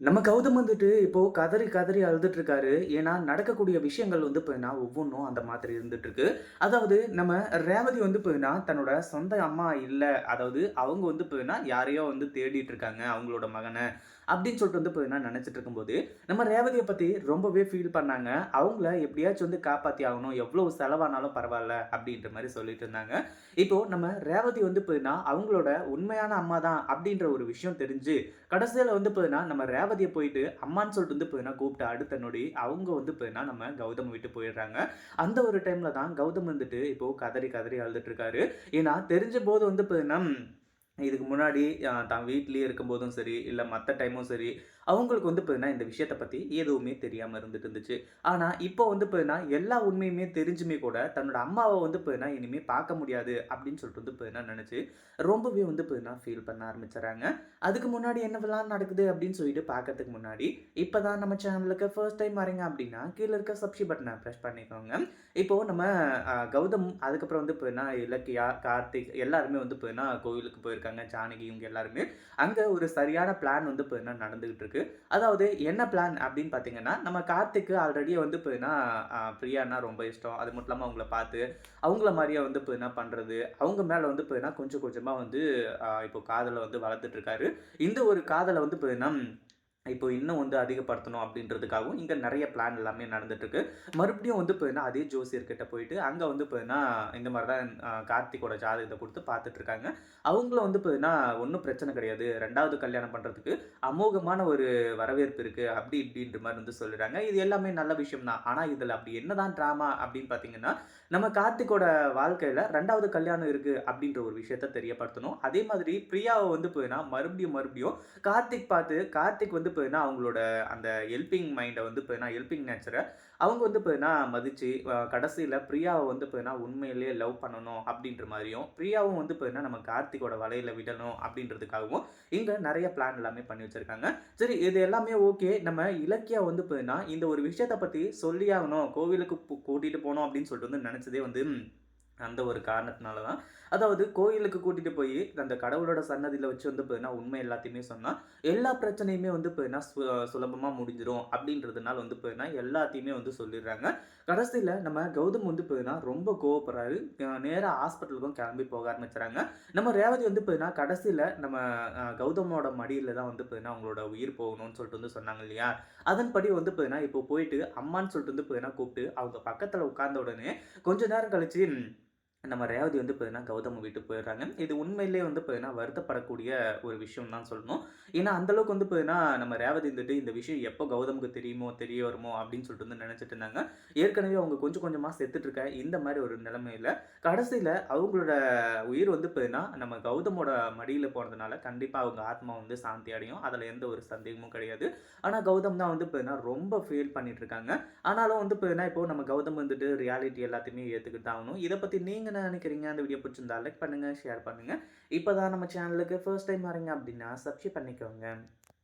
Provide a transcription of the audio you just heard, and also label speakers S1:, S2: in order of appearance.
S1: நம்ம கௌதம் வந்துட்டு இப்போ கதறி கதறி அழுதுட்டு இருக்காரு. ஏன்னா, நடக்கக்கூடிய விஷயங்கள் வந்து பார்த்தீங்கன்னா, ஒவ்வொன்னும் அந்த மாதிரி இருந்துட்டு இருக்கு. அதாவது நம்ம ரேவதி வந்து பார்த்தீங்கன்னா, தன்னோட சொந்த அம்மா இல்ல. அதாவது அவங்க வந்து பார்த்தீங்கன்னா, யாரையோ வந்து தேடிட்டு இருக்காங்க. அவங்களோட மகன. அப்படின்னு சொல்லிட்டு வந்து பார்த்தீங்கன்னா, நெனச்சிட்டு இருக்கும்போது, நம்ம ரேவதிய பத்தி ரொம்பவே ஃபீல் பண்ணாங்க. அவங்கள எப்படியாச்சும் வந்து காப்பாத்தி ஆகணும். எவ்வளவு செலவானாலும் பரவால்ல அப்படின்ற மாரி சொல்லிட்டு இருந்தாங்க. இப்போ நம்ம ரேவதி வந்து பார்த்தீங்கன்னா, அவங்களோட உண்மையான அம்மா தான் அப்படின்ற ஒரு விஷயம் தெரிஞ்சு, கடைசியில வந்து பார்த்தீங்கன்னா, நம்ம ரேவதிய போயிட்டு அம்மான்னு சொல்லிட்டு வந்து பார்த்தீங்கன்னா, கூப்பிட்ட அடுத்த நொடி, அவங்க வந்து பார்த்தீங்கன்னா, நம்ம கௌதம விட்டு போயிடுறாங்க. அந்த ஒரு டைம்ல தான் கௌதம் வந்துட்டு இப்போ கதறி கதறி அழுதுட்டு இருக்காரு. ஏன்னா, தெரிஞ்ச போது வந்து பார்த்தீங்கன்னா இதுக்கு முன்னாடி தான் வீட்லயே இருக்கும்போதும் சரி, இல்ல மத்த டைமும் சரி, அவங்களுக்கு வந்து பார்த்தீங்கன்னா, இந்த விஷயத்த பத்தி எதுவுமே தெரியாம இருந்துட்டு இருந்துச்சு. ஆனா, இப்போ வந்து பார்த்தீங்கன்னா, எல்லா உண்மையுமே தெரிஞ்சுமே கூட, தன்னோட அம்மாவ வந்து பார்த்தீங்கன்னா, இனிமே பார்க்க முடியாது அப்படின்னு சொல்லிட்டு வந்து பார்த்தீங்கன்னா நெனச்சு, ரொம்பவே வந்து பார்த்தீங்கன்னா, ஃபீல் பண்ண ஆரம்பிச்சுர்றாங்க. அதுக்கு முன்னாடி என்னவெல்லாம் நடக்குது அப்படின்னு சொல்லிட்டு பார்க்கறதுக்கு முன்னாடி, இப்ப தான் நம்ம சேனலுக்கு ஃபர்ஸ்ட் டைம் வரீங்க அப்படின்னா, கீழ இருக்க சப்ஸ்கிரைப் பட்டன பிரஸ் பண்ணிக்கோங்க. இப்போ நம்ம கௌதம், அதுக்கப்புறம் வந்து பார்த்தீங்கன்னா, இலக்கியா, கார்த்திக் எல்லாருமே வந்து பார்த்தீங்கன்னா, கோவிலுக்கு போயிருக்காங்க. ஜானகி இவங்க எல்லாருமே. அங்க ஒரு சரியான பிளான் வந்து பார்த்தீங்கன்னா, நடந்துகிட்டு இருக்கு. அதாவது என்ன பிளான் அப்படின்னு பார்த்தீங்கன்னா, நம்ம கார்த்திக்கு ஆல்ரெடி வந்து பார்த்தீங்கன்னா, பிரியான்னா ரொம்ப இஷ்டம். அது மட்டும் இல்லாம அவங்கள பார்த்து, அவங்கள மாரியே வந்து பார்த்தீங்கன்னா பண்றது. அவங்க மேல வந்து பார்த்தீங்கன்னா, கொஞ்சம் கொஞ்சமா வந்து இப்போ காதல வந்து வளர்த்துட்டு இருக்காரு. இந்த ஒரு காதல வந்து பார்த்தீங்கன்னா இப்போ இன்னும் வந்து அதிகப்படுத்தணும் அப்படின்றதுக்காகவும், இங்க நெறைய பிளான் எல்லாமே நடந்துட்டு இருக்கு. மறுபடியும் வந்து பார்த்தீங்கன்னா, அதே ஜோசியர்கிட்ட போயிட்டு, அங்க வந்து பார்த்தீங்கன்னா, இந்த மாரி தான் கார்த்திக்கோட ஜாதகத்த குடுத்து பார்த்துட்டு இருக்காங்க. அவங்களும் வந்து பார்த்தீங்கன்னா, ஒண்ணும் பிரச்சனை கிடையாது. 2வது கல்யாணம் பண்றதுக்கு அமோகமான ஒரு வரவேற்பு இருக்கு. அப்படி இப்படின்ற மாரி வந்து சொல்லிறாங்க. இது எல்லாமே நல்ல விஷயம் தான். ஆனா, இதுல அப்படி என்னதான் டிராமா அப்படின்னு பார்த்தீங்கன்னா, நம்ம கார்த்திக்கோட வாழ்க்கையில 2வது கல்யாணம் இருக்கு அப்படின்ற ஒரு விஷயத்த தெரியப்படுத்தணும். அதே மாதிரி பிரியாவ வந்து பார்த்தீங்கன்னா, மறுபடியும் மறுபடியும் கார்த்திக் பார்த்து, கார்த்திக் வந்து பார்த்தீங்கன்னா, அவங்களோட அந்த ஹெல்பிங் மைண்ட வந்து பார்த்தீங்கன்னா, ஹெல்பிங் நேச்சர அவங்க வந்து பார்த்தீங்கன்னா, மதிச்சு கடைசியில பிரியாவ வந்து பார்த்தீங்கன்னா, உண்மையிலேயே லவ் பண்ணணும் அப்படின்ற மாரியும், பிரியாவும் வந்து பார்த்தீங்கன்னா, நம்ம கார்த்திக்கோட வலையில விடணும் அப்படின்றதுக்காகவும், இங்க நெறைய பிளான் எல்லாமே பண்ணி வச்சிருக்காங்க. சரி இது எல்லாமே ஓகே. நம்ம இலக்கியா வந்து பார்த்தீங்கன்னா, இந்த ஒரு விஷயத்த பத்தி சொல்லியே ஆகணும். கோவிலுக்கு கூட்டிட்டு போணும் அப்படின்னு சொல்லிட்டு வந்து நெனச்சதே வந்து அந்த ஒரு காரணத்தினால தான். அதாவது கோயிலுக்கு கூட்டிட்டு போயி, அந்த கடவுளோட சன்னதியில வச்சு வந்து பார்த்தீங்கன்னா, உண்மை எல்லாத்தையுமே சொன்னா, எல்லா பிரச்சனையுமே வந்து பார்த்தீங்கன்னா, சுலபமா முடிஞ்சிரும் அப்படின்றதுனால வந்து பார்த்தீங்கன்னா, எல்லாத்தையுமே வந்து சொல்லிடுறாங்க. கடைசியில நம்ம கௌதம் வந்து பார்த்தீங்கன்னா, ரொம்ப கோவப்படுறாரு. நேரா ஹாஸ்பிட்டலுக்கும் கிளம்பி போக ஆரம்பிச்சுறாங்க. நம்ம ரேவதி வந்து பார்த்தீங்கன்னா, கடைசியில நம்ம கௌதமோட மடியில தான் வந்து பார்த்தீங்கன்னா, அவங்களோட உயிர் போகணும்னு சொல்லிட்டு வந்து சொன்னாங்க இல்லையா? அதன்படி வந்து பார்த்தீங்கன்னா, இப்போ போயிட்டு அம்மான்னு சொல்லிட்டு வந்து பார்த்தீங்கன்னா, கூப்பிட்டு அவங்க பக்கத்துல உட்கார்ந்த உடனே, கொஞ்ச நேரம் கழிச்சு நம்ம ரேவதி வந்து பார்த்தீங்கன்னா, கௌதம விட்டு போயிடுறாங்க. இது உண்மையிலேயே வந்து பார்த்தீங்கன்னா, வருத்தப்படக்கூடிய ஒரு விஷயம் தான் சொல்லணும். ஏன்னா, அந்த அளவுக்கு வந்து பார்த்தீங்கன்னா, நம்ம ரேவதி இருந்துட்டு இந்த விஷயம் எப்போ கௌதமுக்கு தெரியுமோ, தெரிய வருமோ அப்படின்னு சொல்லிட்டு வந்து நினைச்சிட்டு இருந்தாங்க. ஏற்கனவே அவங்க கொஞ்சம் கொஞ்சமா செத்துட்டு இருக்க இந்த மாரி ஒரு நிலைமையில, கடைசியில அவங்களோட உயிர் வந்து பார்த்தீங்கன்னா, நம்ம கௌதமோட மடியில போனதுனால கண்டிப்பா அவங்க ஆத்மா வந்து சாந்தி அடையும். அதுல எந்த ஒரு சந்தேகமும் கிடையாது. ஆனா, கௌதம் தான் வந்து பார்த்தீங்கன்னா, ரொம்ப ஃபீல் பண்ணிட்டு இருக்காங்க. ஆனாலும் வந்து பார்த்தீங்கன்னா, இப்போ நம்ம கௌதம் வந்துட்டு ரியாலிட்டி எல்லாத்தையுமே ஏத்துக்கிட்டு தான் ஆகணும். இத பத்தி நீங்க என்ன நினைக்கிறீங்க? அந்த வீடியோ பிடிச்சிருந்தா லைக் பண்ணுங்க, ஷேர் பண்ணுங்க. இப்ப தான் நம்ம சேனலுக்கு ஃபர்ஸ்ட் டைம் வரீங்க அப்டின்னா, சப்ஸ்கிரைப் பண்ணிக்கோங்க.